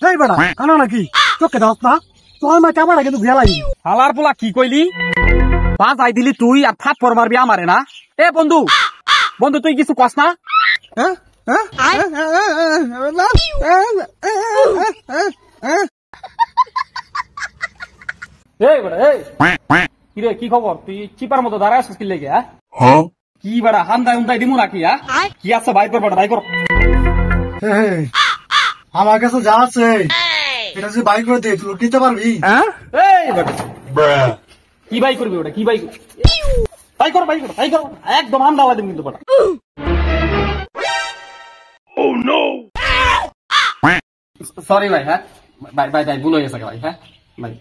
এই বেটা কানা নাকি চোখে দাস না তোর মা ক্যামেরা কিন্তু ঘুরে লাগি হালার পোলা কি কইলি বাজাই দিলি তুই আর ফাট পর মারবি আমারে না এ বন্ধু বন্ধু তুই কিছু কস না এই বেটা এই কি রে কি খবর তুই চিপার মতো দাঁড়ায় আছিস কি লেগে কি বেটা হান্দাই উন্দাই দিমু নাকি কি আছে ভাই কর বেটা ভাই কর আমার কাছে যা আছে এটা যদি বাই করে দে তুই নিতে পারবি এই বেটা কি ভাই করবি ওটা কি ভাই ভাই কর ভাই কর ভাই কর একদম হান্দাওয়া দিম কিন্তু বেটা ও নো সরি ভাই হ্যাঁ ভাই ভাই ভাই ভুল হয়ে গেছে ভাই হ্যাঁ ভাই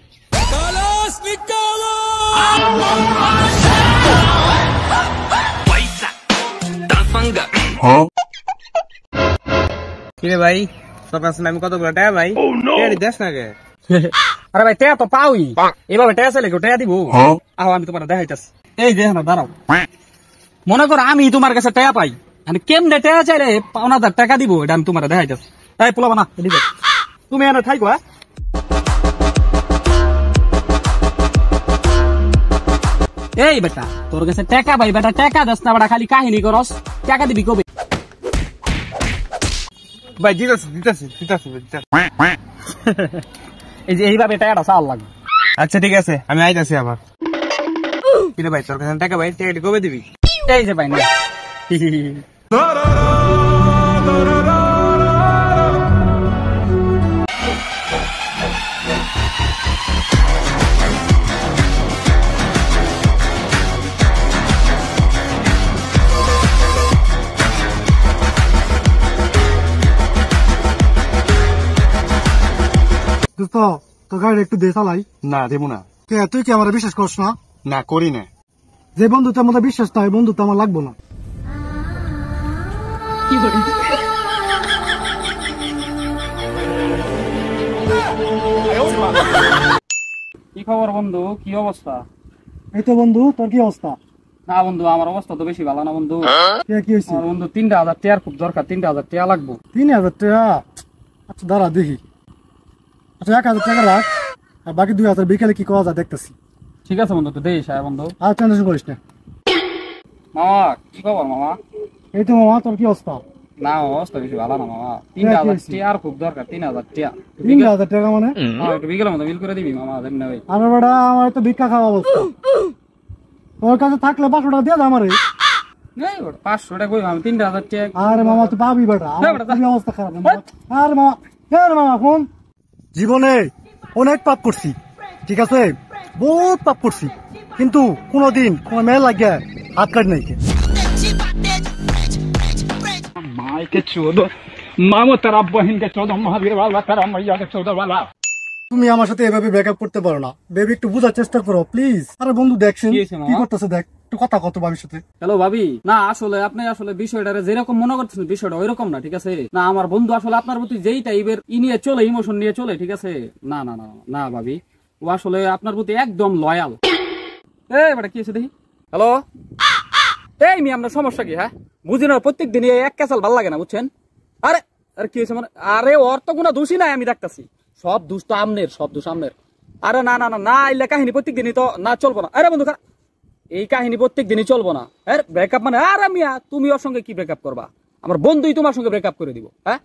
কিরে ভাই তোর কাছে আমি কতগুলো টাকা ভাই দেশ না কে আরে ভাই টেয়া তো পাওই এভাবে টেয়া চাইলে কেউ টেয়া দিব আহ আমি তোমার দেখাইতেছি এই যে না দাঁড়াও মনে করো আমি তোমার কাছে টেয়া পাই আমি কেমনে টেয়া চাইলে ৫,০০০ টাকা দিব এটা আমি তোমার দেখাইতেছি তাই পোলাবা না দিবে তুমি এনে থাইকো এই বেটা তোর কাছে টাকা ভাই বেটা টাকা দাস না বেটা খালি কাহিনী করস টাকা দিবি কবে ভাই দিতেছি এই যে এইভাবে টাকাটা চাল লাগবে আচ্ছা ঠিক আছে আমি আইতাছি আবার কিরে ভাই তোর কাছে টাকা ভাই টাকাটি কবে দিবি এই যে ভাই না দোস্ত তোর গাড়ি একটু দে চালাই না দেবো না তুই কি আমার বিশ্বাস করছ না না করি না যে বন্ধুত্ব আমাদের বিশ্বাস নাই বন্ধুত্ব আমার লাগবো না কি খবর বন্ধু কি অবস্থা এই তো বন্ধু তোর কি অবস্থা না বন্ধু আমার অবস্থা তো বেশি ভালো না বন্ধু কি হয়েছে আমার বন্ধু ৩,০০০ টাকার খুব দরকার ৩,০০০ টাকা লাগবো ৩,০০০ টাকা আচ্ছা দাঁড়া দেখি আচ্ছা ১,০০০ টাকা রাখ আর বাকি ২,০০০ বিকেলে কি করা যায় দেখতেছি ঠিক আছে বন্ধু তো দেশ বন্ধু আর টেনশন করিস না মামা কি খবর মামা এই তো মামা তোর কি অবস্থা না অবস্থা বেশি ভালো না মামা ৩,০০০ টাকার খুব দরকার ৩,০০০ টাকা ৩,০০০ টাকা মানে একটু বিকেলের মতো বিল করে দিবি মামা দেন না ভাই আরে বেটা আমার তো ভিক্ষা খাওয়া অবস্থা তোর কাছে থাকলে ৫০০ টাকা দিয়ে দে আমারে ৫০০ টাকা কই আমি ৩,০০০ টাকা আরে মামা তুই পাবি বেটা আমার অবস্থা খারাপ আরে মামা ফোন জীবনে অনেক পাপ করছি ঠিক আছে বহুত পাপ করছি কিন্তু কোনোদিন কোন মেয়ে লাগে হাত কাট নাই मायके 14 मामो तेरा बहन के 14 महावीर वाला तेरा मैया के 14 वाला তুমি আমার সাথে এভাবে ব্রেকআপ করতে পারো না বেবি একটু বোঝার চেষ্টা করো প্লিজ আরে বন্ধু দেখছেন কি করতেছে দেখ একটু কথা কত ভাবির সাথে হ্যালো ভাবি না আসলে আপনি আসলে বিষয়টা যেরকম মনে করতেছেন বিষয়টা ওইরকম না ঠিক আছে না আমার বন্ধু আসলে আপনার প্রতি যেই টাইপের নিয়ে চলে ইমোশন নিয়ে চলে ঠিক আছে না না না না ভাবি ও আসলে আপনার প্রতি একদম লয়াল এই বেটা কি আছে দেখি হ্যালো এই মি আপনার সমস্যা কি হ্যাঁ বুঝি না প্রত্যেক দিন এক ক্যাসাল ভালো লাগে না বুঝছেন আরে আরে কি হয়েছে মানে আরে ওর তো কোনো দোষই নাই আমি দেখতেছি সব দোষ তো আমনের সব দোষ আমনের আরে না না না না এলে কাহিনী প্রত্যেক দিনই তো না চলবো না আরে বন্ধু এই কাহিনী প্রত্যেক দিনই চলবো না ব্রেকআপ মানে আর মিয়া তুমি ওর সঙ্গে কি ব্রেকআপ করবা আমার বন্ধুই তোমার সঙ্গে ব্রেকআপ করে দিব হ্যাঁ